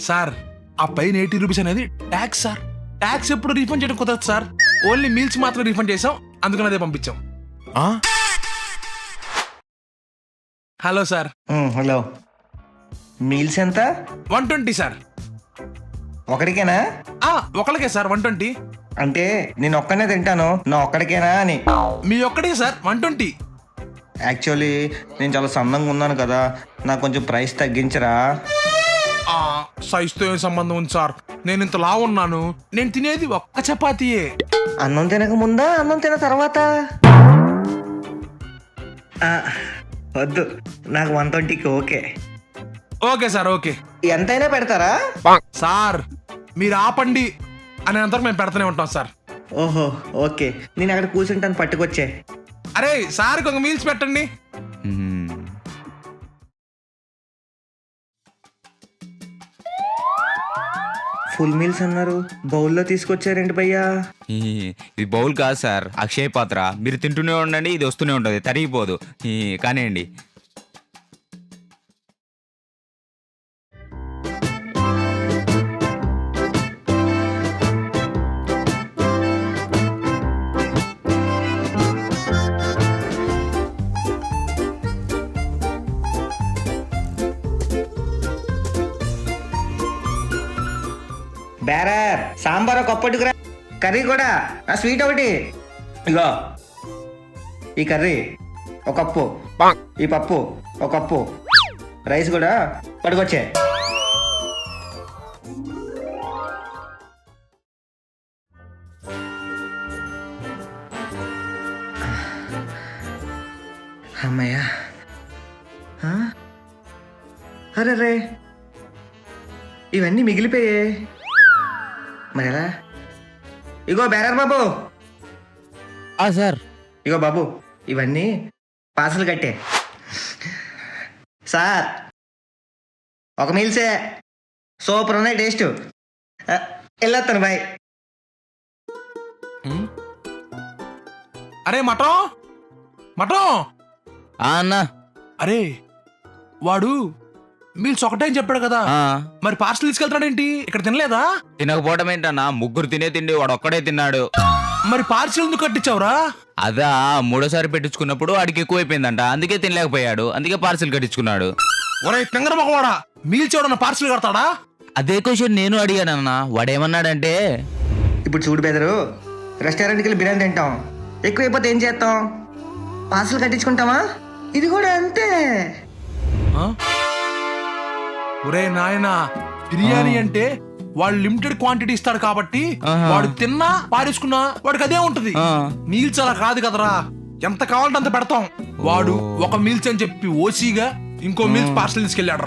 Sir ఆ పైన 80 rupees అనేది ట్యాక్స్ సార్. ట్యాక్స్ ఎప్పుడు రీఫండ్ చేయడం కుదరదు సార్. ఓన్లీ మీల్స్ మాత్రం రీఫండ్ చేసాం, అందుకని అదే పంపించాం. Hello sir. హలో, మీల్స్ ఎంత? 120 సార్. ఒకడికేనా? ఒకళ్ళకే సార్ 120. అంటే నేను ఒక్కనే తింటాను, నా ఒక్కడికేనా అని. మీ ఒక్కడికే సార్ 120. యాక్చువల్లీ నేను చాలా సన్నంగా ఉన్నాను కదా, నాకు కొంచెం ప్రైస్ తగ్గించరా? సైజుతో ఏం సంబంధం ఉంది సార్? నేను ఇంత లావు ఉన్నాను, నేను తినేది ఒక్క చపాతీయే. అన్నం తినక ముందా, అన్నం తిన తర్వాత? వద్దు, నాకు 120కి ఓకే. Okay sir, okay. ఎంతైనా పెడతారా? సార్ మీరు ఆపండి అనేంతవరకు మేము పెడతానే ఉంటాం సార్. ఓహో, ఓకే. నేను అక్కడ కూర్చుంటాను, పట్టుకొచ్చే. అరే సార్ కొంచెం మీల్స్ పెట్టండి. ఫుల్ మీల్స్ అన్నారు, బౌల్లో తీసుకొచ్చారండి భయ్యా. ఇది బౌల్ కాదు సార్, అక్షయ పాత్ర. మీరు తింటూనే ఉండండి, ఇది వస్తూనే ఉంటుంది, తరిగిపోదు. కానివ్వండి. బేరర్, సాంబార్ ఒక కప్పురా, కర్రీ కూడా, ఆ స్వీట్ ఒకటి. ఇగో ఈ కర్రీ ఒక కప్పు, ఈ పప్పు ఒక కప్పు, రైస్ కూడా పట్టుకొచ్చే. అమ్మయ్యా. అరే రే, ఇవన్నీ మిగిలిపోయే మరి ఎలా? ఇగో బేరర్ బాబు. సార్. ఇగో బాబు, ఇవన్నీ పార్సల్ కట్టే. సార్ ఒక మీల్సే, సూపర్ ఉన్నాయి టేస్ట్. వెళ్ళొస్తాను, బాయ్. అరే మటం మటం. అన్నా. అరే వాడు మీల్స్ ఒకటే అని చెప్పాడు కదా, మరి పార్సల్ తీసుకెళ్తాడేంటి? ఇక్కడ తినలేదా? తినకపోవడం ఏంటన్నా, ముగ్గురు తినే తిండి వాడు ఒక్కడే తిన్నాడు. మరి పార్సల్ ఎందుకు కట్టించావురా? అదా మూడోసారి పెట్టించుకున్నప్పుడు వాడికి ఎక్కువైపోయిందంట, అందుకే తినలేకపోయాడు, అందుకే పార్సిల్ కట్టించుకున్నాడు. ఒరే తింగర మగవాడా, మీల్స్ ఎవడన్నా పార్సల్ కడతాడా? అదే క్వశ్చన్ నేను అడిగానన్నా. వాడేమన్నాడంటే, ఇప్పుడు చూడు బెదరు, రెస్టారెంట్కి వెళ్ళి బిర్యానీ తింటాం, ఎక్కువైపోతే ఏం చేస్తాం? పార్సల్ కట్టించుకుంటామా? ఇది కూడా అంతే. ఒరే నాయనా, బిర్యానీ అంటే వాడు లిమిటెడ్ క్వాంటిటీ ఇస్తాడు కాబట్టి వాడు తిన్నా పారేసుకున్నా వాడికి అదే ఉంటది. మీల్స్ అలా కాదు కదరా, ఎంత కావాలంటే అంత పెడతాం. వాడు ఒక మీల్స్ అని చెప్పి ఓసీగా ఇంకో మీల్స్ పార్సల్ తీసుకెళ్ళాడు రా.